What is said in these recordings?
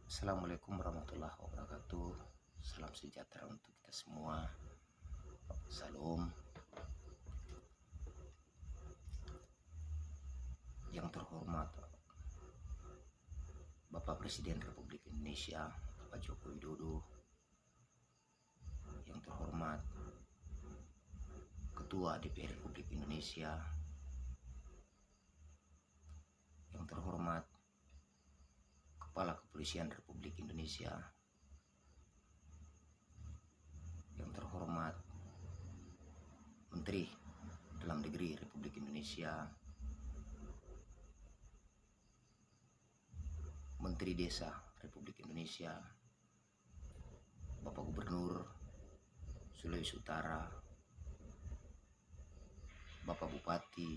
Assalamualaikum warahmatullahi wabarakatuh. Salam sejahtera untuk kita semua. Salam. Yang terhormat Bapak Presiden Republik Indonesia Bapak Joko Widodo. Yang terhormat Ketua DPR Republik Indonesia. Yang terhormat Kepala Kepolisian Republik Indonesia. Yang terhormat Menteri Dalam Negeri Republik Indonesia, Menteri Desa Republik Indonesia, Bapak Gubernur Sulawesi Utara, Bapak Bupati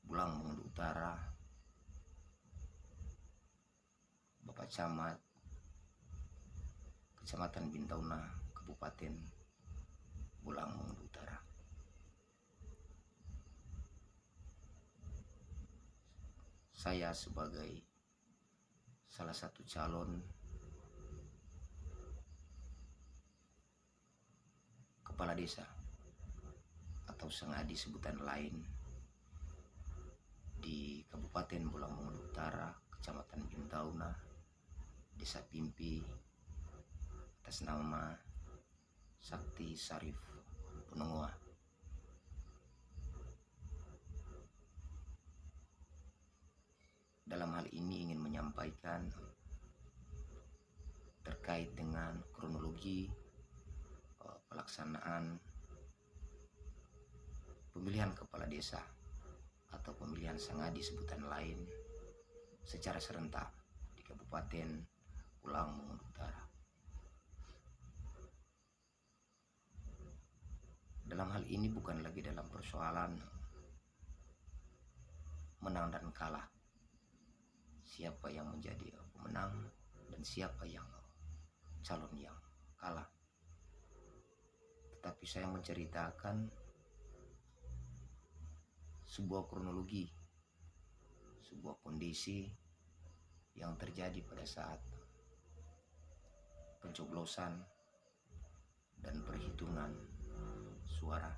Bulang Mundu Utara, Bapak Camat Kecamatan Bintauna, Kabupaten Bulang Mundu Utara. Saya sebagai salah satu calon kepala desa atau sengadi sebutan lain di Kabupaten Bulang Mundu Utara, Kecamatan Bintauna, Desa Pimpi, atas nama Sakti Sarif Punungwa. Dalam hal ini ingin menyampaikan terkait dengan kronologi pelaksanaan pemilihan kepala desa atau pemilihan sengadi sebutan lain secara serentak di Kabupaten Bulang Mundu Utara. Dalam hal ini bukan lagi dalam persoalan menang dan kalah, siapa yang menjadi pemenang dan siapa yang calon yang kalah. Tetapi saya menceritakan sebuah kronologi, sebuah kondisi yang terjadi pada saat pencoblosan dan perhitungan suara.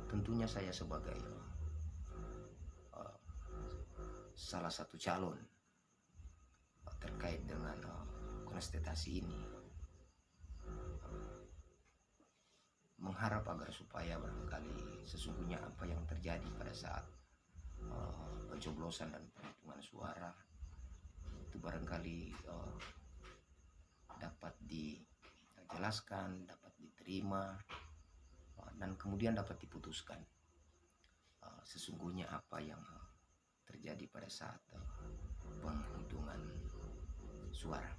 Tentunya saya sebagai salah satu calon terkait dengan kontestasi ini mengharap agar supaya barangkali sesungguhnya apa yang terjadi pada saat pencoblosan dan perhitungan suara itu barangkali dapat dijelaskan, dapat diterima, dan kemudian dapat diputuskan sesungguhnya apa yang terjadi pada saat penghitungan suara.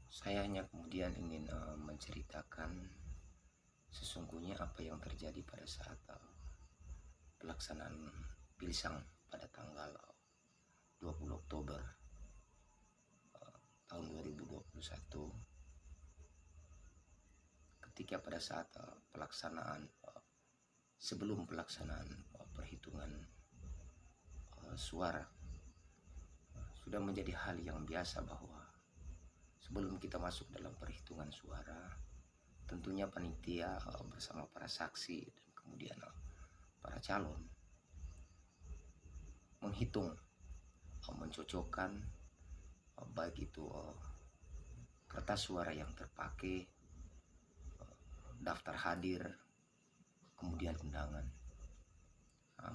Saya hanya kemudian ingin menceritakan sesungguhnya apa yang terjadi pada saat pelaksanaan Pilisang pada tanggal 20 Oktober tahun 2021, ketika pada saat pelaksanaan sebelum pelaksanaan perhitungan suara sudah menjadi hal yang biasa bahwa sebelum kita masuk dalam perhitungan suara tentunya panitia bersama para saksi dan kemudian para calon menghitung, mencocokkan baik itu kertas suara yang terpakai, daftar hadir, kemudian undangan.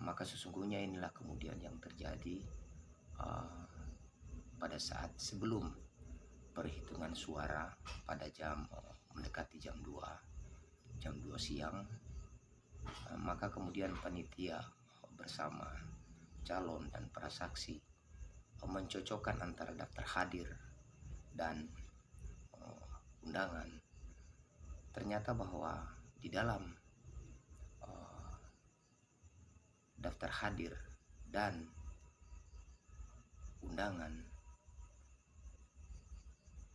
Maka sesungguhnya inilah kemudian yang terjadi pada saat sebelum perhitungan suara pada jam mendekati jam 2 siang. Maka kemudian panitia bersama calon dan para saksi mencocokkan antara daftar hadir dan undangan. Ternyata bahwa di dalam daftar hadir dan undangan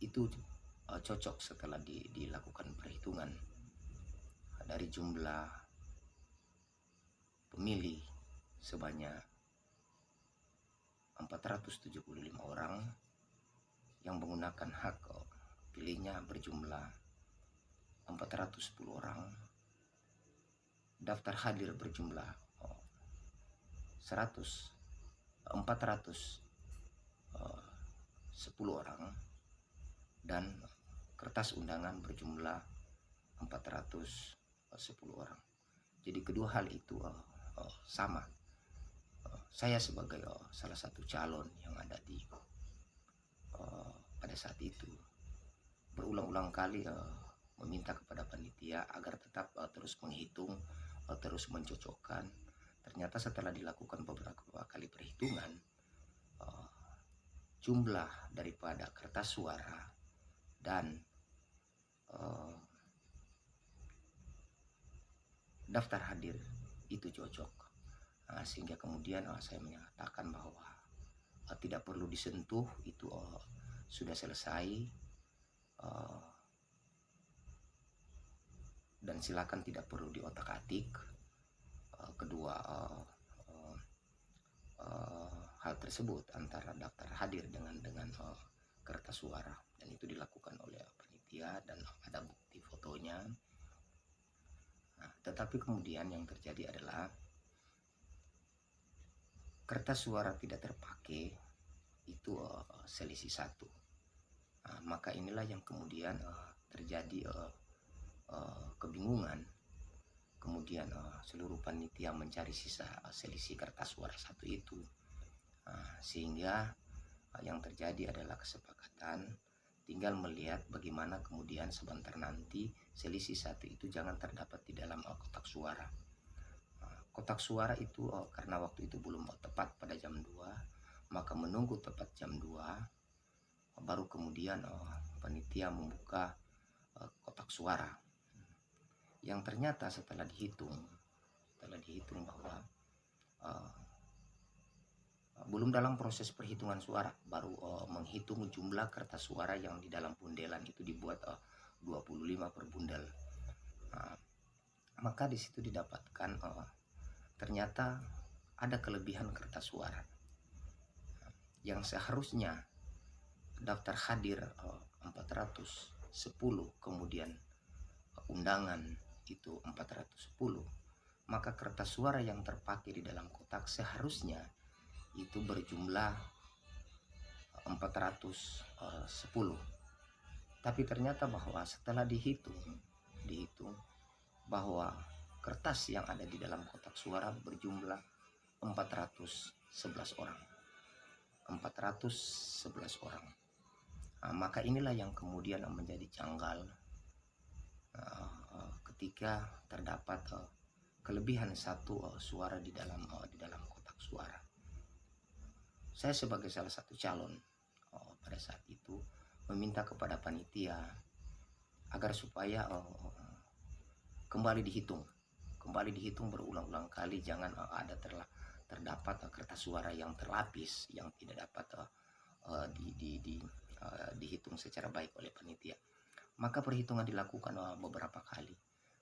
itu cocok setelah dilakukan perhitungan dari jumlah pemilih sebanyak 475 orang yang menggunakan hak pilihnya berjumlah 410 orang, daftar hadir berjumlah 410 orang, dan kertas undangan berjumlah 410 orang. Jadi kedua hal itu sama. Saya sebagai salah satu calon yang ada di pada saat itu berulang-ulang kali meminta kepada panitia agar tetap terus menghitung, terus mencocokkan. Ternyata setelah dilakukan beberapa kali perhitungan, jumlah daripada kertas suara dan daftar hadir itu cocok. Sehingga kemudian saya menyatakan bahwa tidak perlu disentuh, itu sudah selesai, dan silakan tidak perlu diotak-atik kedua hal tersebut antara daftar hadir dengan kertas suara, dan itu dilakukan oleh panitia dan ada bukti fotonya. Tetapi kemudian yang terjadi adalah kertas suara tidak terpakai, itu selisih 1. Maka inilah yang kemudian terjadi kebingungan. Kemudian seluruh panitia mencari sisa selisih kertas suara 1 itu, sehingga yang terjadi adalah kesepakatan tinggal melihat bagaimana kemudian sebentar nanti selisih 1 itu jangan terdapat di dalam kotak suara. Kotak suara itu karena waktu itu belum tepat pada jam 2, maka menunggu tepat jam 2 baru kemudian panitia membuka kotak suara. Yang ternyata setelah dihitung bahwa belum dalam proses perhitungan suara, baru menghitung jumlah kertas suara yang di dalam bundelan itu dibuat 25 per bundel. Maka di situ didapatkan ternyata ada kelebihan kertas suara yang seharusnya daftar hadir 410, kemudian undangan itu 410, maka kertas suara yang terpakai di dalam kotak seharusnya itu berjumlah 410. Tapi ternyata bahwa setelah dihitung bahwa kertas yang ada di dalam kotak suara berjumlah 411 orang. Maka inilah yang kemudian menjadi janggal ketika terdapat kelebihan 1 suara di dalam kotak suara. Saya sebagai salah satu calon pada saat itu meminta kepada panitia agar supaya kembali dihitung berulang-ulang kali, jangan ada terdapat kertas suara yang terlapis yang tidak dapat dihitung secara baik oleh panitia. Maka perhitungan dilakukan beberapa kali.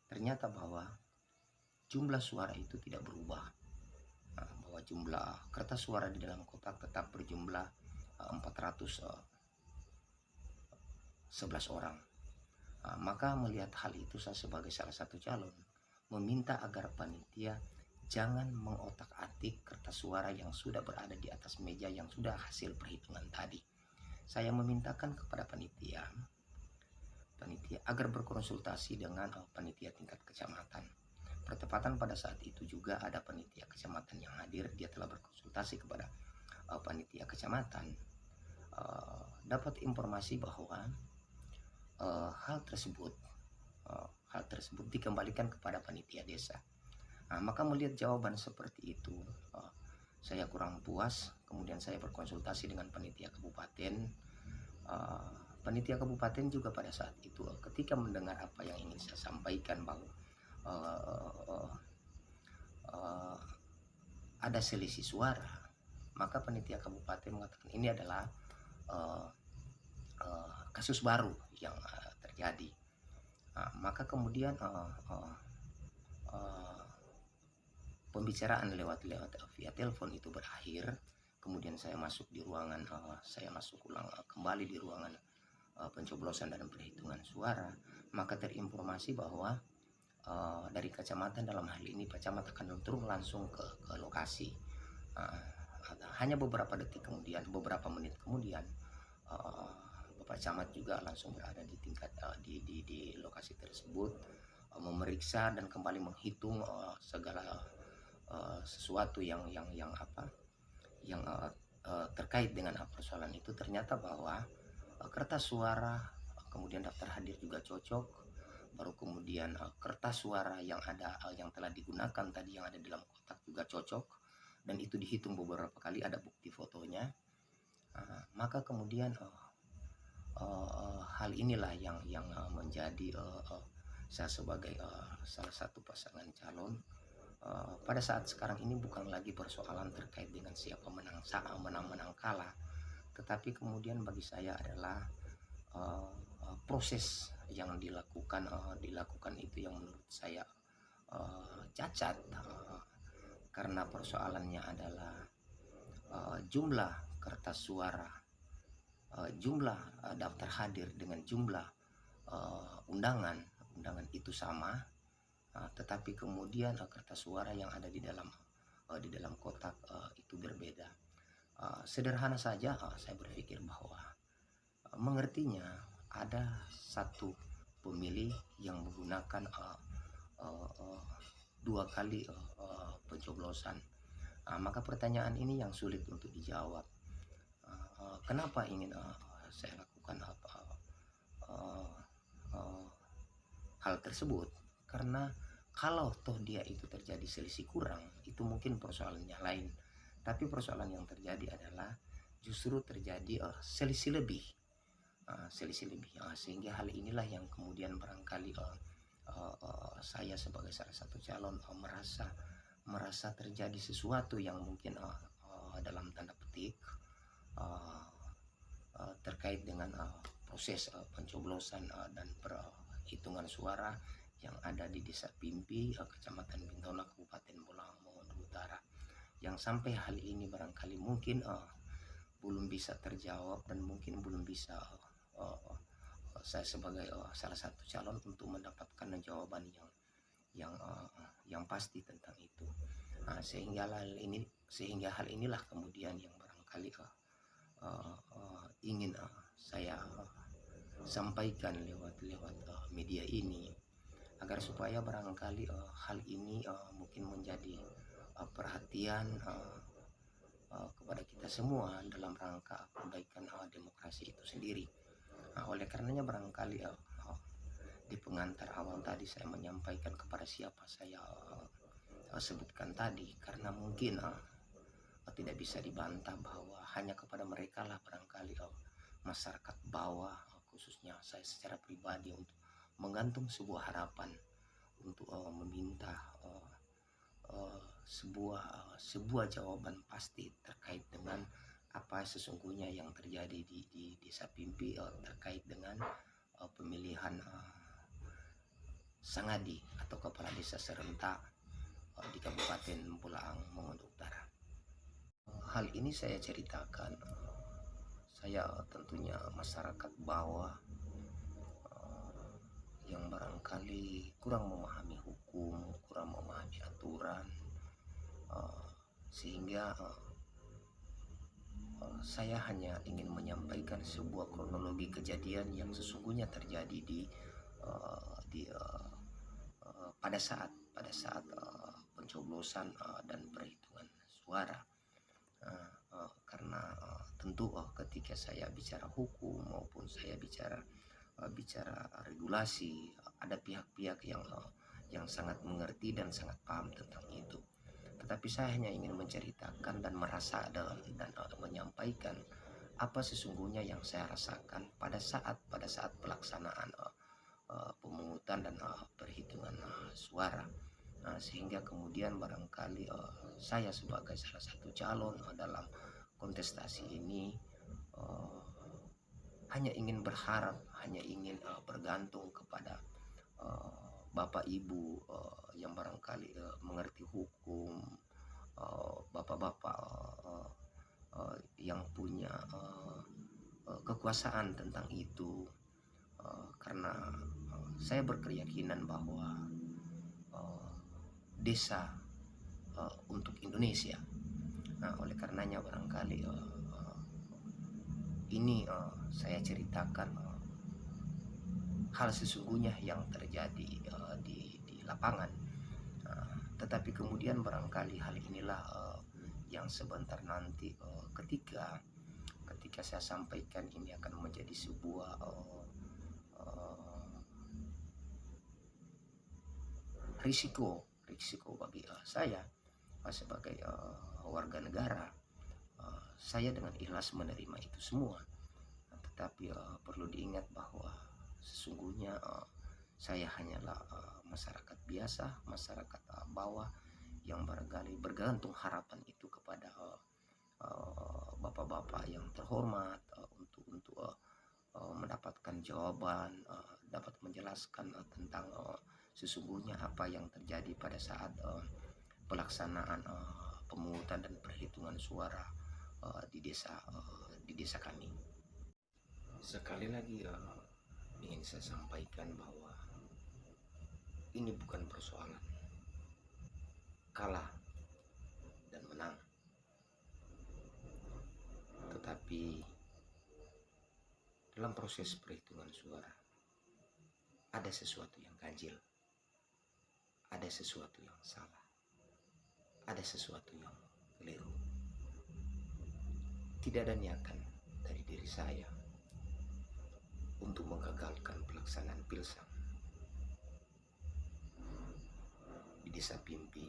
Ternyata bahwa jumlah suara itu tidak berubah, bahwa jumlah kertas suara di dalam kotak tetap berjumlah 411 orang. Maka melihat hal itu, saya sebagai salah satu calon meminta agar panitia jangan mengotak-atik kertas suara yang sudah berada di atas meja yang sudah hasil perhitungan tadi. Saya memintakan kepada panitia agar berkonsultasi dengan panitia tingkat kecamatan. Pertepatan pada saat itu juga ada panitia kecamatan yang hadir. Dia telah berkonsultasi kepada panitia kecamatan, dapat informasi bahwa hal tersebut dikembalikan kepada panitia desa. Maka melihat jawaban seperti itu, saya kurang puas. Kemudian saya berkonsultasi dengan panitia kabupaten. Panitia kabupaten juga pada saat itu ketika mendengar apa yang ingin saya sampaikan bahwa ada selisih suara, maka panitia kabupaten mengatakan ini adalah kasus baru yang terjadi. Maka kemudian pembicaraan lewat via telepon itu berakhir, kemudian saya masuk di ruangan, saya masuk ulang kembali di ruangan pencoblosan dan perhitungan suara, maka terinformasi bahwa dari kecamatan, dalam hal ini Pak Camat, akan turun langsung ke lokasi. Hanya beberapa detik kemudian, beberapa menit kemudian, Bapak Camat juga langsung berada di tingkat di lokasi tersebut, memeriksa dan kembali menghitung segala sesuatu yang terkait dengan persoalan itu. Ternyata bahwa kertas suara, kemudian daftar hadir juga cocok, baru kemudian kertas suara yang telah digunakan tadi yang ada dalam kotak juga cocok, dan itu dihitung beberapa kali, ada bukti fotonya. Maka kemudian hal inilah yang menjadi saya sebagai salah satu pasangan calon pada saat sekarang ini bukan lagi persoalan terkait dengan siapa menang kalah, tetapi kemudian bagi saya adalah proses yang dilakukan itu yang menurut saya cacat, karena persoalannya adalah jumlah kertas suara, jumlah daftar hadir dengan jumlah undangan itu sama, tetapi kemudian kertas suara yang ada di dalam kotak itu berbeda. Sederhana saja, saya berpikir bahwa mengertinya ada satu pemilih yang menggunakan 2 kali pencoblosan. Maka pertanyaan ini yang sulit untuk dijawab. Kenapa ingin saya lakukan hal tersebut? Karena kalau toh dia itu terjadi selisih kurang, itu mungkin persoalannya lain. Tapi persoalan yang terjadi adalah justru terjadi selisih lebih. Sehingga hal inilah yang kemudian barangkali saya sebagai salah satu calon merasa terjadi sesuatu yang mungkin dalam tanda petik terkait dengan proses pencoblosan dan perhitungan suara yang ada di Desa Pimpi, Kecamatan Bintona, Kabupaten Bolang Mongondo Utara, yang sampai hal ini barangkali mungkin belum bisa terjawab, dan mungkin belum bisa saya sebagai salah satu calon untuk mendapatkan jawaban yang pasti tentang itu. Sehingga hal inilah kemudian yang barangkali ingin saya sampaikan lewat media ini, agar supaya barangkali hal ini mungkin menjadi perhatian kepada kita semua dalam rangka perbaikan demokrasi itu sendiri. Oleh karenanya barangkali di pengantar awal tadi saya menyampaikan kepada siapa saya sebutkan tadi, karena mungkin tidak bisa dibantah bahwa hanya kepada mereka lah barangkali masyarakat bawah, khususnya saya secara pribadi, untuk menggantung sebuah harapan untuk meminta sebuah jawaban pasti terkait dengan apa sesungguhnya yang terjadi di Desa Pimpi terkait dengan pemilihan Sangadi atau kepala desa serentak di Kabupaten Bolaang Mongondo Utara. Hal ini saya ceritakan, saya tentunya masyarakat bawah yang barangkali kurang memahami hukum, kurang memahami aturan, sehingga saya hanya ingin menyampaikan sebuah kronologi kejadian yang sesungguhnya terjadi pada saat pencoblosan dan perhitungan suara. Karena tentu ketika saya bicara hukum maupun saya bicara regulasi, ada pihak-pihak yang sangat mengerti dan sangat paham tentang itu. Tetapi saya hanya ingin menceritakan dan merasa dan menyampaikan apa sesungguhnya yang saya rasakan pada saat pelaksanaan pemungutan dan perhitungan suara. Sehingga kemudian barangkali saya sebagai salah satu calon dalam kontestasi ini hanya ingin berharap, hanya ingin bergantung kepada bapak ibu yang barangkali mengerti hukum, bapak-bapak yang punya kekuasaan tentang itu, karena saya berkeyakinan bahwa uh, desa untuk Indonesia. Nah, oleh karenanya barangkali ini saya ceritakan hal sesungguhnya yang terjadi di lapangan. Tetapi kemudian barangkali hal inilah yang sebentar nanti ketika saya sampaikan ini akan menjadi sebuah risiko bagi saya sebagai warga negara. Saya dengan ikhlas menerima itu semua. Tetapi perlu diingat bahwa sesungguhnya saya hanyalah masyarakat biasa, masyarakat bawah yang barangkali bergantung harapan itu kepada bapak-bapak yang terhormat untuk mendapatkan jawaban, dapat menjelaskan tentang sesungguhnya apa yang terjadi pada saat pelaksanaan pemungutan dan perhitungan suara di desa kami. Sekali lagi ingin saya sampaikan bahwa ini bukan persoalan kalah dan menang, tetapi dalam proses perhitungan suara ada sesuatu yang ganjil, ada sesuatu yang salah, ada sesuatu yang keliru. Tidak ada niatan dari diri saya untuk menggagalkan pelaksanaan pilsam di Desa Pimpi,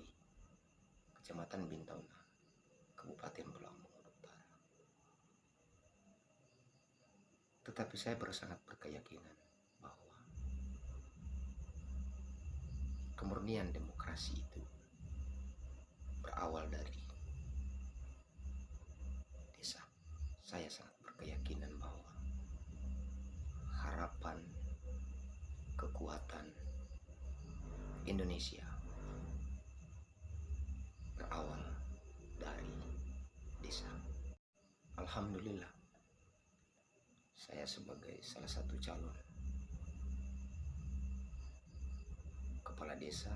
Kecamatan Bintauna, Kabupaten Pulau Lombok Utara. Tetapi saya sangat berkeyakinan bahwa kemurnian demokrasi itu berawal dari desa. Saya sangat berkeyakinan bahwa harapan, kekuatan Indonesia berawal dari desa. Alhamdulillah, saya sebagai salah satu calon kepala desa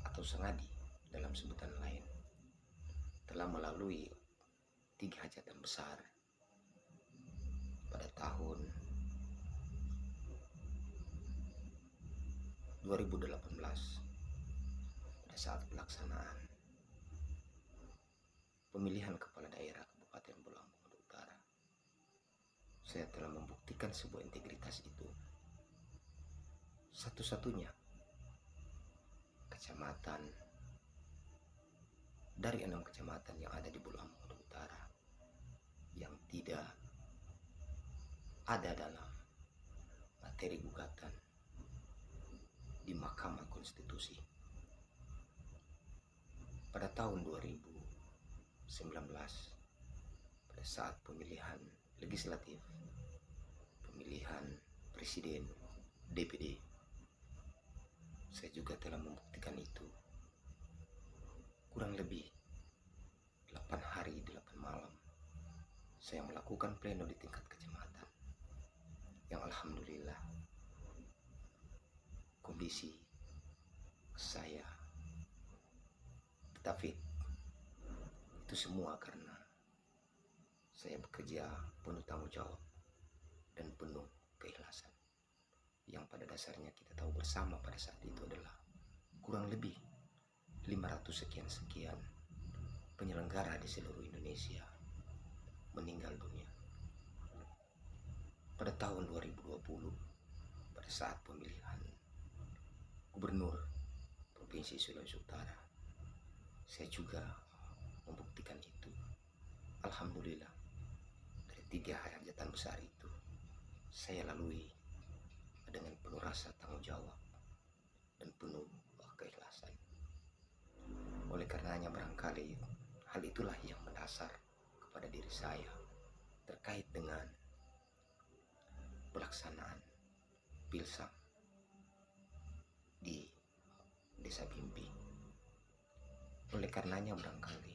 atau sengadi dalam sebutan lain telah melalui 3 hajatan besar pada tahun 2018 pada saat pelaksanaan pemilihan kepala daerah Kabupaten Pulau Lombok Utara. Saya telah membuktikan sebuah integritas itu. Satu-satunya kecamatan dari 6 kecamatan yang ada di Pulau Lombok Utara yang tidak ada dalam materi gugatan di Mahkamah Konstitusi. Pada tahun 2019 pada saat pemilihan legislatif, pemilihan presiden, DPD, saya juga telah membuktikan itu. Kurang lebih 8 hari 8 malam saya melakukan pleno di tingkat kecamatan, yang alhamdulillah kondisi saya tetap fit. Itu semua karena saya bekerja penuh tanggung jawab dan penuh keikhlasan, yang pada dasarnya kita tahu bersama pada saat itu adalah kurang lebih 500 sekian penyelenggara di seluruh Indonesia meninggal dunia. Pada tahun 2020 pada saat pemilihan Gubernur Provinsi Sulawesi Utara, saya juga membuktikan itu. Alhamdulillah, dari 3 hajatan besar itu saya lalui dengan penuh rasa tanggung jawab dan penuh keikhlasan. Oleh karenanya barangkali hal itulah yang mendasar kepada diri saya terkait dengan pelaksanaan pilsam desa Bimbi. Oleh karenanya barangkali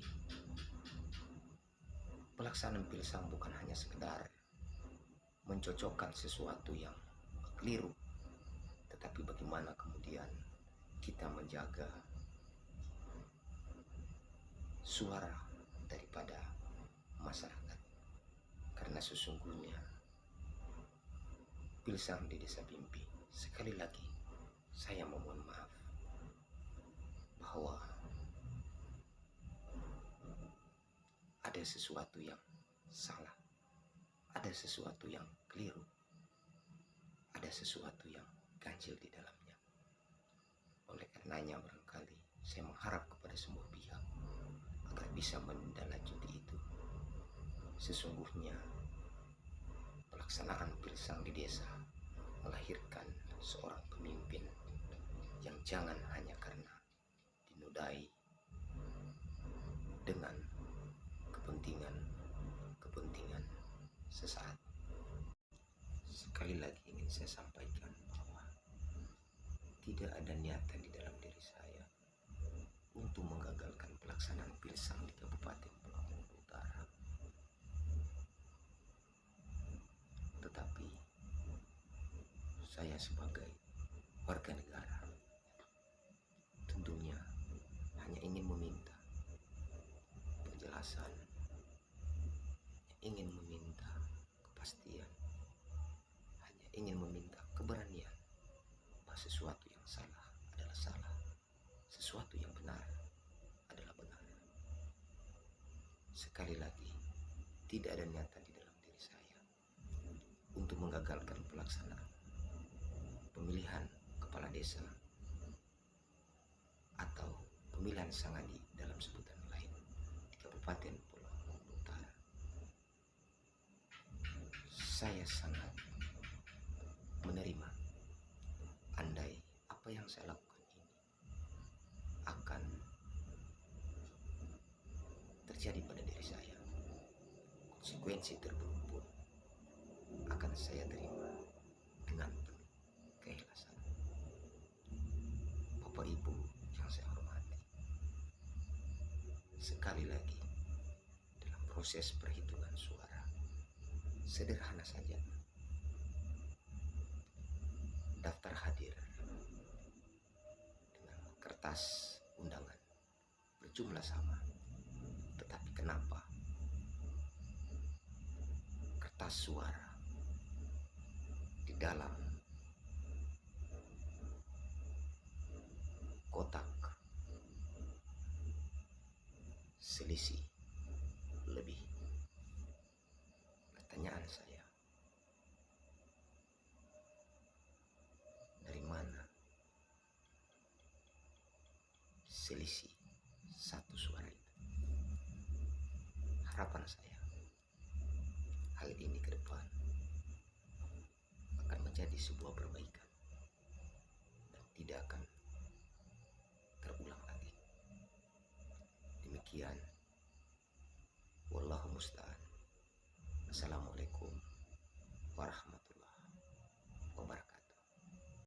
pelaksanaan pilsam bukan hanya sekedar mencocokkan sesuatu yang keliru, tetapi bagaimana kemudian kita menjaga suara daripada masyarakat. Karena sesungguhnya pilsam di desa Bimbi, sekali lagi saya memohon maaf bahwa ada sesuatu yang salah, ada sesuatu yang keliru, ada sesuatu yang ganjil di dalamnya. Oleh karenanya barangkali saya mengharap kepada semua pihak agar bisa menindaklanjuti itu. Sesungguhnya pelaksanaan pilsam di desa melahirkan seorang pemimpin yang jangan hanya karena dinodai dengan kepentingan sesaat. Sekali lagi ingin saya sampaikan bahwa tidak ada niatan di dalam diri saya untuk menggagalkan pelaksanaan pilsam di Kabupaten Pulau Lombok Utara. Tetapi saya sebagai warga negara tentunya hanya ingin meminta penjelasan, ingin meminta kepastian, hanya ingin meminta keberanian bahwa sesuatu yang salah adalah salah, sesuatu yang benar adalah benar. Sekali lagi, tidak ada niatan di dalam diri saya untuk menggagalkan pelaksanaan pemilihan kepala desa atau pemilihan sangadi dalam sebutan lain di Kabupaten Pulau Lombok Utara. Saya sangat menerima andai apa yang saya lakukan ini akan terjadi pada diri saya. Konsekuensi terburuk pun akan saya terima dengan penuh keikhlasan. Bapak Ibu yang saya hormati, sekali lagi dalam proses perhitungan suara sederhana saja. Daftar hadir dengan kertas undangan berjumlah sama, tetapi kenapa kertas suara di dalam kotak selisih lebih? Pertanyaan saya, dari mana selisih satu suara itu? Harapan saya, hal ini ke depan akan menjadi sebuah perbaikan dan tidak akan terulang lagi. Demikian, wallahu musta'an. Assalamualaikum warahmatullahi wabarakatuh.